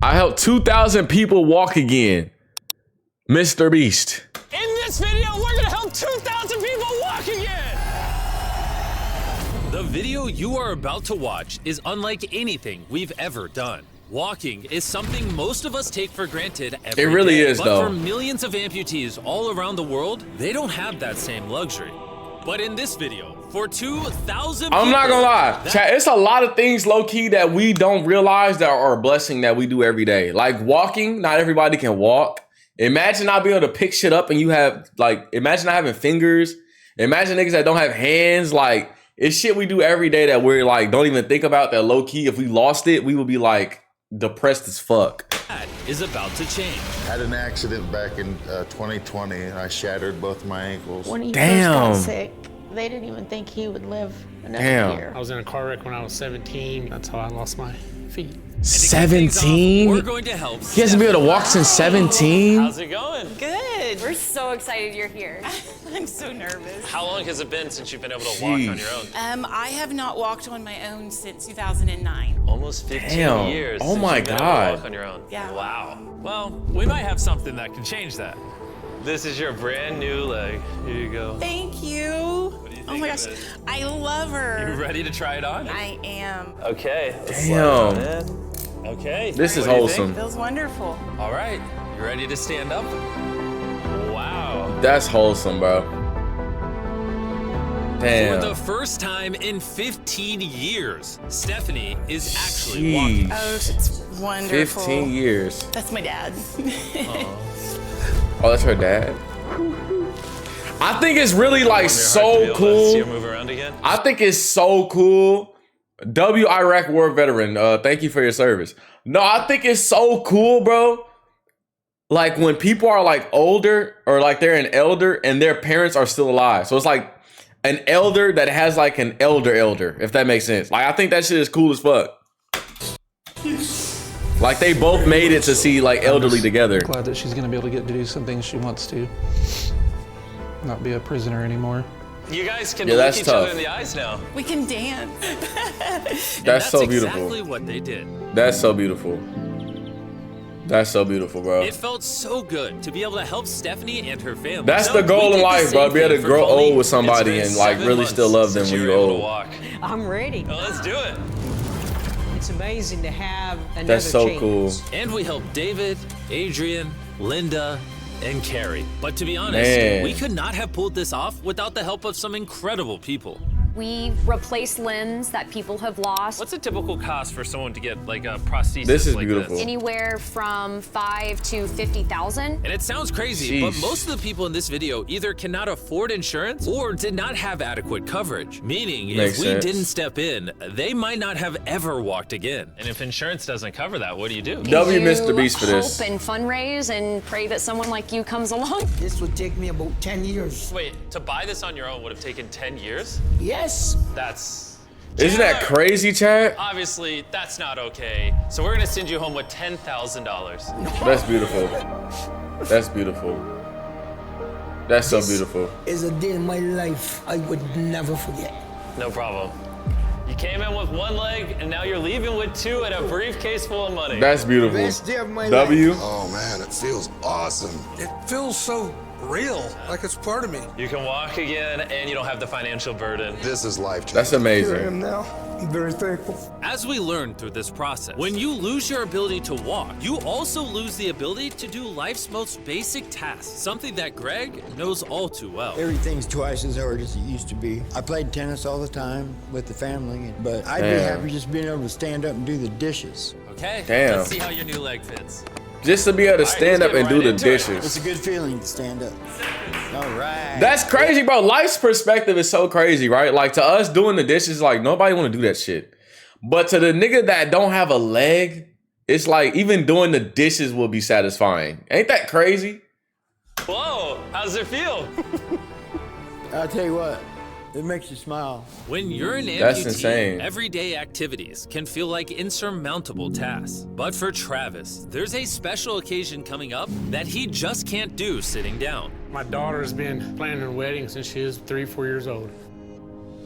I helped 2,000 people walk again. MrBeast. In this video, we're gonna help 2,000 people walk again. The video you are about to watch is unlike anything we've ever done. Walking is something most of us take for granted every It really day, is, but though. for millions of amputees all around the world, they don't have that same luxury. But in this video, for 2,000 people, I'm not gonna lie, chat, it's a lot of things low-key that we don't realize that are a blessing that we do every day. Like walking, not everybody can walk. Imagine not being able to pick shit up and you have, like, imagine not having fingers. Imagine niggas that don't have hands. Like, it's shit we do every day that we're like, don't even think about that low-key. If we lost it, we would be like depressed as fuck. that is about to change. Had an accident back in 2020 and I shattered both my ankles. When he Damn. first got sick, they didn't even think he would live another Damn. year. I was in a car wreck when I was 17. That's how I lost my feet. 17? We're going to help. He hasn't been able to walk since 17? How's it going? Good. We're so excited you're here. I'm so nervous. How long has it been since you've been able to walk on your own? I have not walked on my own since 2009. Almost 15 Damn. years. Oh since my you've been able to God. walk on your own. Yeah. Wow. Well, we might have something that can change that. This is your brand new leg. Here you go. Thank you. What do you Oh think my of gosh, it? I love You her. ready to try it on? I am. Okay. let's Damn. slide it in. Okay. This is What do you wholesome. think? Feels wonderful. All right, you ready to stand up? Wow. That's wholesome, bro. For Damn. the first time in 15 years, Stephanie is actually walking. Jeez. Oh, it's wonderful. 15 years. That's my dad. Oh, that's her dad? I think it's really like so See cool. her move around again. I think it's so cool. W Iraq War veteran, thank you for your service. No, I think it's so cool, bro. Like when people are like older or like they're an elder and their parents are still alive. So it's like an elder that has like an elder, if that makes sense. Like I think that shit is cool as fuck. Like they both made it to see like elderly together. Glad that she's gonna be able to get to do some things she wants to. Not be a prisoner anymore. You guys can Yeah, look that's each tough. other in the eyes now. We can dance. That's so beautiful. Exactly what they did. That's so beautiful. That's so beautiful, bro. It felt so good to be able to help Stephanie and her family. That's So the goal we in did the life, bro. same Be able to thing for grow Colleen. old with somebody It's and been like 7 really still love months them since when you you're were able to old. walk. I'm ready. Well, let's do it. It's amazing to have another That's so chance. cool. And we helped David, Adrian, Linda, and Carrie. But to be honest, Man. we could not have pulled this off without the help of some incredible people. We replace limbs that people have lost. What's a typical cost for someone to get like a prosthesis? This is like beautiful. Anywhere from 5 to 50,000. And it sounds crazy, but Sheesh. most of the people in this video either cannot afford insurance or did not have adequate coverage. Meaning, Makes if we sense. didn't step in, they might not have ever walked again. And if insurance doesn't cover that, what do you do? W You MrBeast for this. hope and fundraise and pray that someone like you comes along. This would take me about 10 years. Wait, to buy this on your own would have taken 10 years? Yes. That's... Isn't that Chandler, crazy, Chad? Obviously, that's not okay. So we're gonna send you home with $10,000. That's beautiful. That's beautiful. That's so beautiful. Is a day in my life I would never forget. No problem. You came in with one leg, and now you're leaving with two and a briefcase full of money. That's beautiful. Best day of my W. Oh man, it feels awesome. It feels so real, like it's part of me. You can walk again, and you don't have the financial burden. This is life changing. That's Here I amazing. am now. I'm very thankful. As we learned through this process, when you lose your ability to walk, you also lose the ability to do life's most basic tasks, something that Greg knows all too well. Everything's twice as hard as it used to be. I played tennis all the time with the family, but I'd be Damn. happy just being able to stand up and do the dishes. Okay, Damn. let's see how your new leg fits. Just to be able to stand let's up and get do right the into it. It's dishes. a good feeling to stand up. All right. That's crazy, bro. Life's perspective is so crazy, right? Like to us doing the dishes, like nobody want to do that shit. But to the nigga that don't have a leg, it's like even doing the dishes will be satisfying. Ain't that crazy? Whoa, how does it feel? I'll tell you what, it makes you smile. When you're an That's amputee, insane. everyday activities can feel like insurmountable tasks. But for Travis, there's a special occasion coming up that he just can't do sitting down. My daughter's been planning a wedding since she was 3-4 years old.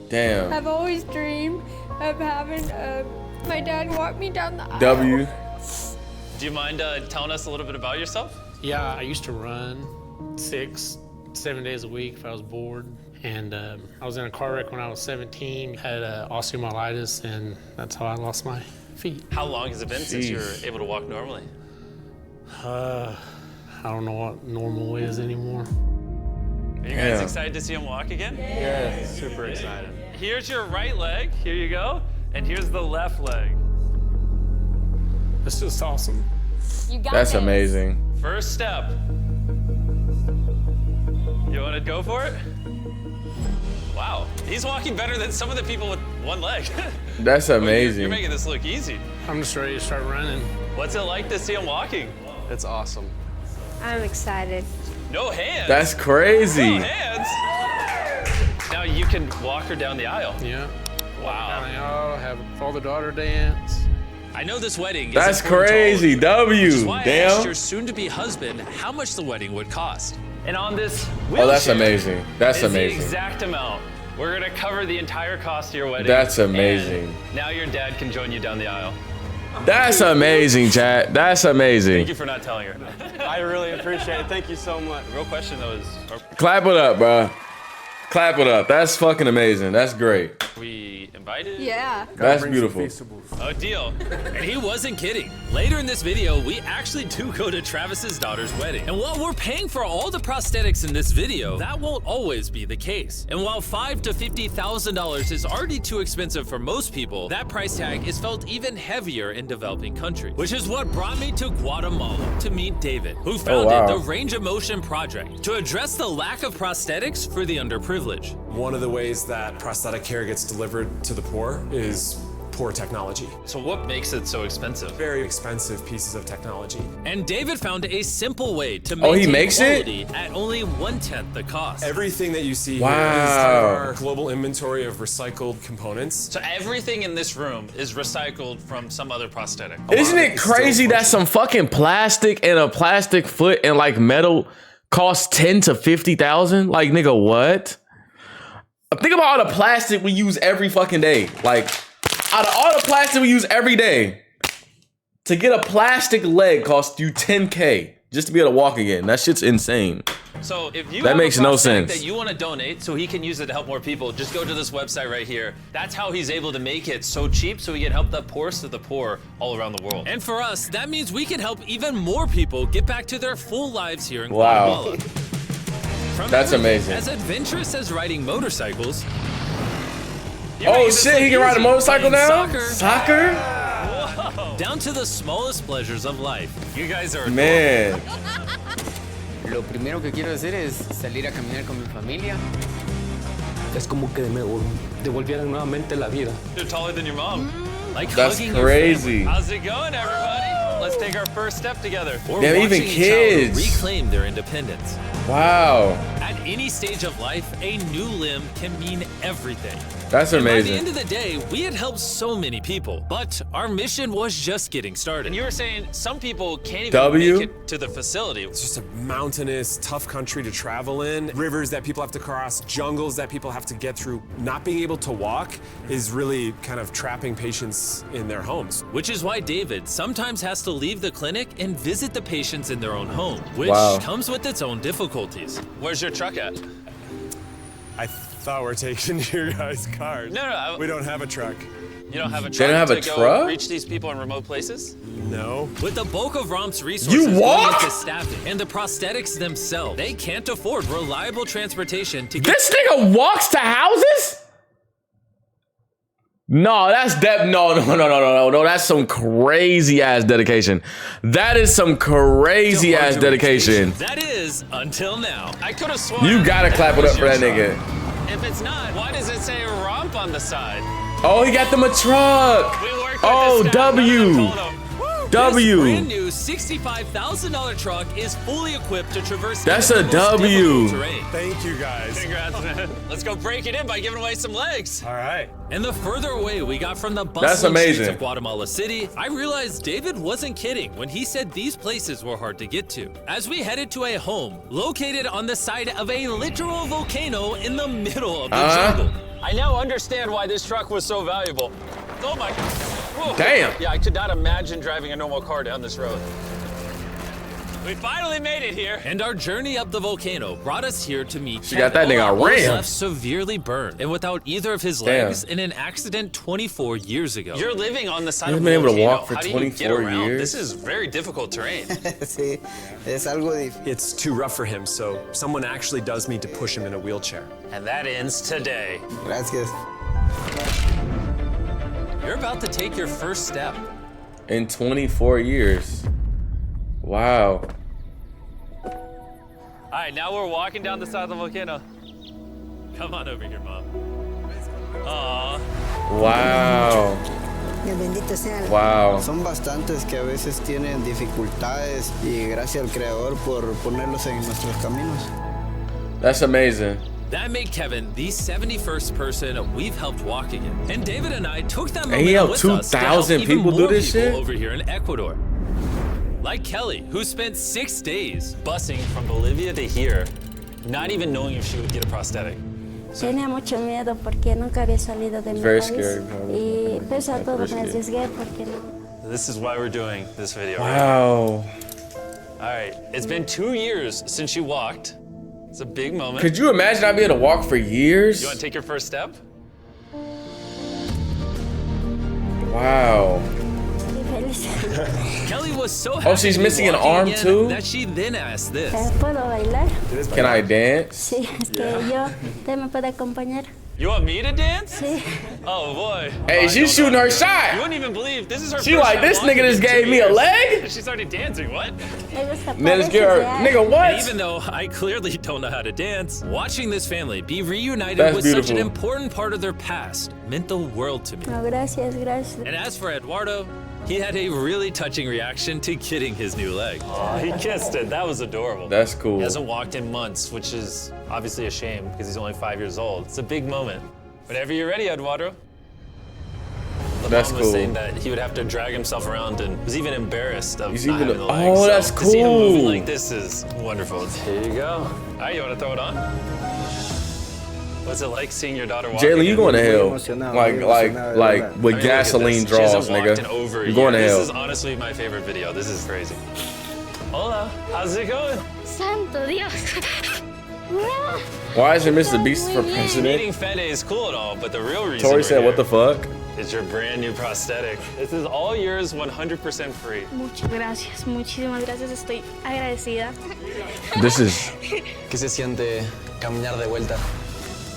Damn. I've always dreamed of having my dad walk me down the aisle. W. Do you mind telling us a little bit about yourself? Yeah, I used to run 6, 7 days a week if I was bored. And I was in a car wreck when I was 17, had osteomyelitis, and that's how I lost my feet. How long has it been since you were able to walk normally? I don't know what normal is anymore. Are you guys excited to see him walk again? Yeah, super excited. Here's your right leg. Here you go. And here's the left leg. It's just awesome. You got That's this. amazing. First step. You want to go for it? Wow, he's walking better than some of the people with one leg. That's amazing. You're making this look easy. I'm just ready to start running. What's it like to see him walking? It's awesome. I'm excited. No hands. That's crazy. No hands. Now you can walk her down the aisle. Yeah. Wow. Down the aisle, have a father-daughter dance. I know this wedding is That's important to all of crazy. you, W. which is why I asked Damn. your soon-to-be husband how much the wedding would cost. And on this wheelchair, Oh, that's amazing. That's is amazing. the exact amount. We're gonna cover the entire cost of your wedding. That's amazing. And now your dad can join you down the aisle. That's amazing, chat. That's amazing. Thank you for not telling her. I really appreciate it. Thank you so much. The real question though is, Clap it up, bro. Clap it up. That's fucking amazing. That's great. are we invited? Yeah. That's beautiful. Oh, deal. And he wasn't kidding. Later in this video, we actually do go to Travis's daughter's wedding. And while we're paying for all the prosthetics in this video, that won't always be the case. And while $5,000 to $50,000 is already too expensive for most people, that price tag is felt even heavier in developing countries. Which is what brought me to Guatemala to meet David, who founded the Range of Motion Project to address the lack of prosthetics for the underprivileged. One of the ways that prosthetic care gets delivered to the poor is poor technology. So what makes it so expensive? Very expensive pieces of technology. And David found a simple way to Oh, maintain he makes it? quality at only 1/10 the cost. Everything that you see here is kind of our global inventory of recycled components. So everything in this room is recycled from some other prosthetic. Isn't it crazy that some fucking plastic and a plastic foot and like metal costs 10 to 50,000? Like, nigga, what? Think about all the plastic we use every fucking day. Like, out of all the plastic we use every day, to get a plastic leg costs you 10K just to be able to walk again. That shit's insane. So if you That have makes a no prosthetic sense. that you want to donate so he can use it to help more people, just go to this website right here. That's how he's able to make it so cheap so he can help the poorest of the poor all around the world. And for us, that means we can help even more people get back to their full lives here in Wow. Guatemala. From That's everything amazing. As adventurous as riding motorcycles. Oh shit, he can ride a motorcycle now? Soccer? Whoa. Down to the smallest pleasures of life. You guys are Man. Lo primero que quiero hacer es salir a caminar con mi familia. Es como que me devolvieran nuevamente la vida. You're taller than your mom. Like That's hugging crazy. Your family. How's it going, everybody? Let's take our first step together. Or Damn, even watching a child kids. reclaim their independence. Wow. At any stage of life, a new limb can mean everything. That's And by the amazing. end of the day, we had helped so many people, but our mission was just getting started. And you were saying some people can't even W? make it to the facility. It's just a mountainous, tough country to travel in. Rivers that people have to cross, jungles that people have to get through. Not being able to walk is really kind of trapping patients in their homes. Which is why David sometimes has to leave the clinic and visit the patients in their own home, which Wow. comes with its own difficulties. Where's your truck at? I thought we're taking your guys' cars. No. We don't have a truck. You don't have a truck They don't have to a go truck? reach these people in remote places? No. With the bulk of ROM's resources You going walk? into staffing and the prosthetics themselves, they can't afford reliable transportation to get This nigga walks to houses? No, that's no. That's some crazy ass dedication. That is some crazy ass dedication. That is, until now. I could have sworn. You gotta clap it was up for your that truck. nigga. If it's not, why does it say romp on the side? Oh, he got them a truck. We worked with Oh, the staff. W. None of them told him. This W. brand new $65,000 truck is fully equipped to traverse That's even a the most W. difficult terrain. Thank you guys. Congrats, man. Let's go break it in by giving away some legs. All right. And the further away we got from the That's bustling streets amazing. of Guatemala City, I realized David wasn't kidding when he said these places were hard to get to. As we headed to a home located on the side of a literal volcano in the middle of the jungle. I now understand why this truck was so valuable. Oh my God. Whoa. Damn. Yeah, I could not imagine driving a normal car down this road. We finally made it here. And our journey up the volcano brought us here to meet She got that nigga who was ran. left severely burned and without either of his Damn. legs in an accident 24 years ago. You're living on the side You've of been a able to volcano. walk for How do you get 24 around? years? This is very difficult terrain. Sí, es algo difícil. It's too rough for him, so someone actually does need to push him in a wheelchair. And that ends today. Gracias. You're about to take your first step. In 24 years. Wow. All right, now we're walking down the side of the volcano. Come on over here, Mom. Aww. Wow. Bendito sea. Wow. Son bastantes que a veces tienen dificultades y gracias al Creador por ponerlos en nuestros caminos. That's amazing. That made Kevin the 71st person we've helped walk again. And David and I took that And moment he helped with us to help 2,000 even people do more this people shit? over here in Ecuador. Like Kelly, who spent 6 days busing from Bolivia to here, not even knowing if she would get a prosthetic. Tenía mucho miedo porque nunca había salido de mi Very país. scary, probably. Y pese a todo me arriesgué porque no. This is why we're doing this video. Wow. All right, it's been 2 years since you walked. It's a big moment. Could you imagine I'd be able to walk for years? You want to take your first step? Wow. Kelly was so happy Oh, she's to be missing an walking arm again too? that she then asked this. ¿Puedo bailar? Can I dance? Sí, es que yo, ¿usted me puede acompañar? You want me to dance? Sí. Oh boy. Hey, she's shooting her You shot. wouldn't even believe this is her She first like, time this walking nigga just in 2 gave me a years. leg? She started dancing, what? Then it's her, nigga, what? And even though I clearly don't know how to dance, watching this family be reunited That's with such an beautiful. important part of their past meant the world to me. No, gracias, gracias. And as for Eduardo, he had a really touching reaction to getting his new leg. Oh, he kissed it. That was adorable. That's cool. He hasn't walked in months, which is obviously a shame because he's only 5 years old. It's a big moment. Whenever you're ready, Eduardo. The That's mom was cool. saying that he would have to drag himself around and was even embarrassed of He's not even- having the leg. oh, So that's to see him moving cool. like this is wonderful. Here you go. All right, you want to throw it on? What's it like seeing your daughter walk? Jalen, you again? going to hell. Like with I mean, look at gasoline this. She draws, hasn't walked nigga. in over a You're going to year. hell. This is honestly my favorite video. This is crazy. Hola, how's it going? Santo Dios. Why isn't MrBeast for president? Meeting Fede is cool and all, but the real reason Tori we're said, here what the fuck? is your brand new prosthetic. This is all yours, 100% free. Muchas gracias, muchísimas gracias. Estoy agradecida. This is ¿Qué se siente caminar de vuelta?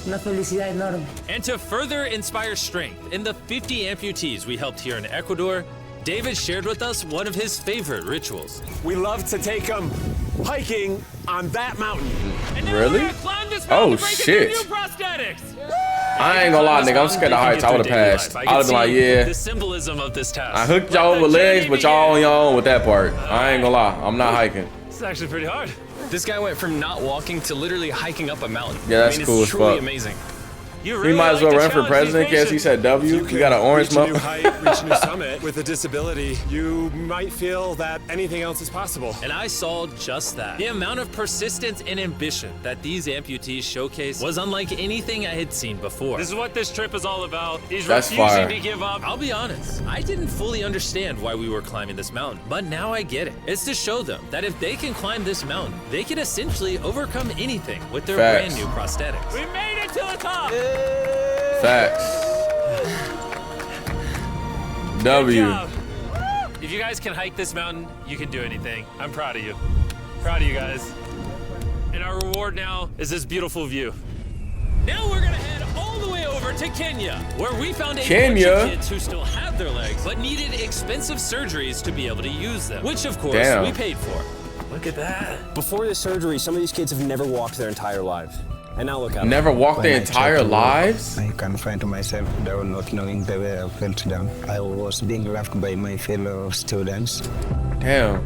Una felicidad enorme. And to further inspire strength in the 50 amputees we helped here in Ecuador, David shared with us one of his favorite rituals. We love to take them hiking on that mountain. really? Oh shit! I ain't gonna lie, nigga. I'm scared of heights. I would have passed. I would have been like, yeah. The symbolism of this task. I hooked y'all over legs, but y'all on your own with that part. I ain't gonna lie. I'm not hiking. This is actually pretty hard. This guy went from not walking to literally hiking up a mountain. Yeah, that's I mean, cool as it's truly fuck. amazing. He might as well run for president because he said W. You got an orange reach a new muff. height, reach a new summit. With a disability, you might feel that anything else is possible. And I saw just that. The amount of persistence and ambition that these amputees showcase was unlike anything I had seen before. This is what this trip is all about. He's That's refusing fire. to give up. I'll be honest, I didn't fully understand why we were climbing this mountain, but now I get it. It's to show them that if they can climb this mountain, they can essentially overcome anything with their Facts. brand new prosthetics. We made it to the top. Facts. W. If you guys can hike this mountain, you can do anything. I'm proud of you. Proud of you guys. And our reward now is this beautiful view. Now we're gonna head all the way over to Kenya, where we found a Kenya? bunch of kids who still had their legs, but needed expensive surgeries to be able to use them, which of course Damn. we paid for. Look at that. Before the surgery, some of these kids have never walked their entire lives. And now look at them. Never walked their When I tried entire to walk, lives? I can find myself down, not knowing the way I felt down. I was being laughed by my fellow students. Damn.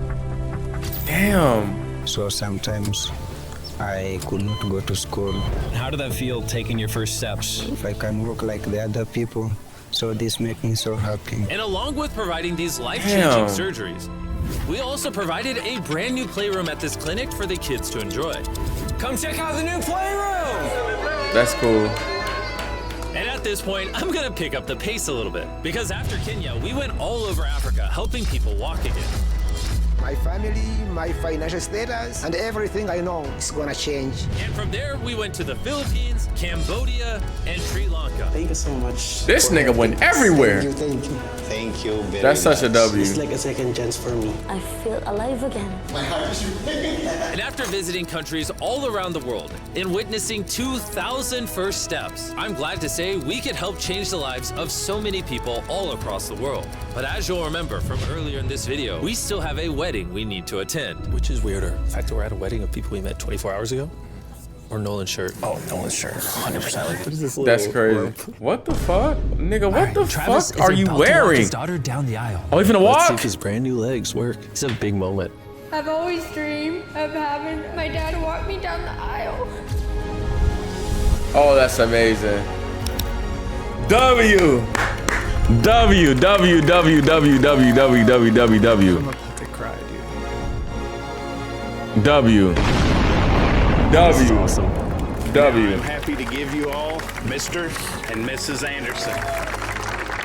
Damn. So sometimes I could not go to school. How did that feel taking your first steps? If I can walk like the other people, so this makes me so happy. And along with providing these life-changing Damn. surgeries, we also provided a brand new playroom at this clinic for the kids to enjoy. Come check out the new playroom! That's cool. And at this point, I'm gonna pick up the pace a little bit, because after Kenya, we went all over Africa helping people walk again. My family, my financial status, and everything I know is gonna change. And from there, we went to the Philippines, Cambodia, and Sri Lanka. Thank you so much. This nigga went everywhere. Thank you. Thank you very That's such a W. It's like a second chance for me. I feel alive again. And after visiting countries all around the world and witnessing 2,000 first steps, I'm glad to say we could help change the lives of so many people all across the world. But as you'll remember from earlier in this video, we still have a wedding we need to attend. Which is weirder, the fact that we're at a wedding of people we met 24 hours ago, or Nolan's shirt? Oh, Nolan's shirt, 100%. Like, what is this? That's crazy. Rope? What the fuck, nigga? What the Travis fuck are you about to walk wearing? his daughter down the aisle. Oh, you finna Let's see walk? if his brand new legs work. It's a big moment. I've always dreamed of having my dad walk me down the aisle. Oh, that's amazing. W. W, W, W, W, W, W, W, W, W. I'm about to cry, dude. W. W. Awesome. W. I'm happy to give you all Mr. and Mrs. Anderson.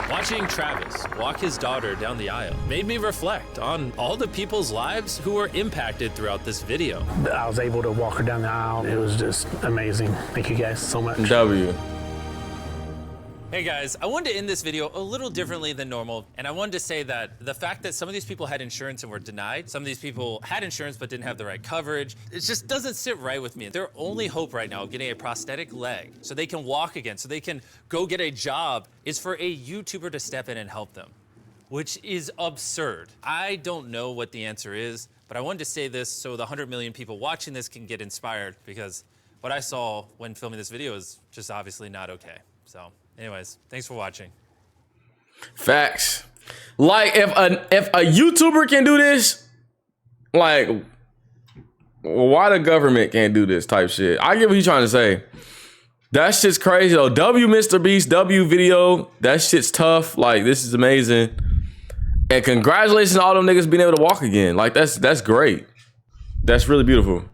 Watching Travis walk his daughter down the aisle made me reflect on all the people's lives who were impacted throughout this video. I was able to walk her down the aisle. It was just amazing. Thank you guys so much. W. Hey guys, I wanted to end this video a little differently than normal, and I wanted to say that the fact that some of these people had insurance and were denied, some of these people had insurance but didn't have the right coverage, it just doesn't sit right with me. Their only hope right now of getting a prosthetic leg so they can walk again, so they can go get a job, is for a YouTuber to step in and help them, which is absurd. I don't know what the answer is, but I wanted to say this so the 100 million people watching this can get inspired, because what I saw when filming this video is just obviously not okay. So anyways, thanks for watching. Facts. Like if a YouTuber can do this, like why the government can't do this type shit? I get what you're trying to say. That shit's crazy though. W MrBeast, W video. That shit's tough. Like this is amazing. And congratulations to all them niggas being able to walk again. Like that's great. That's really beautiful.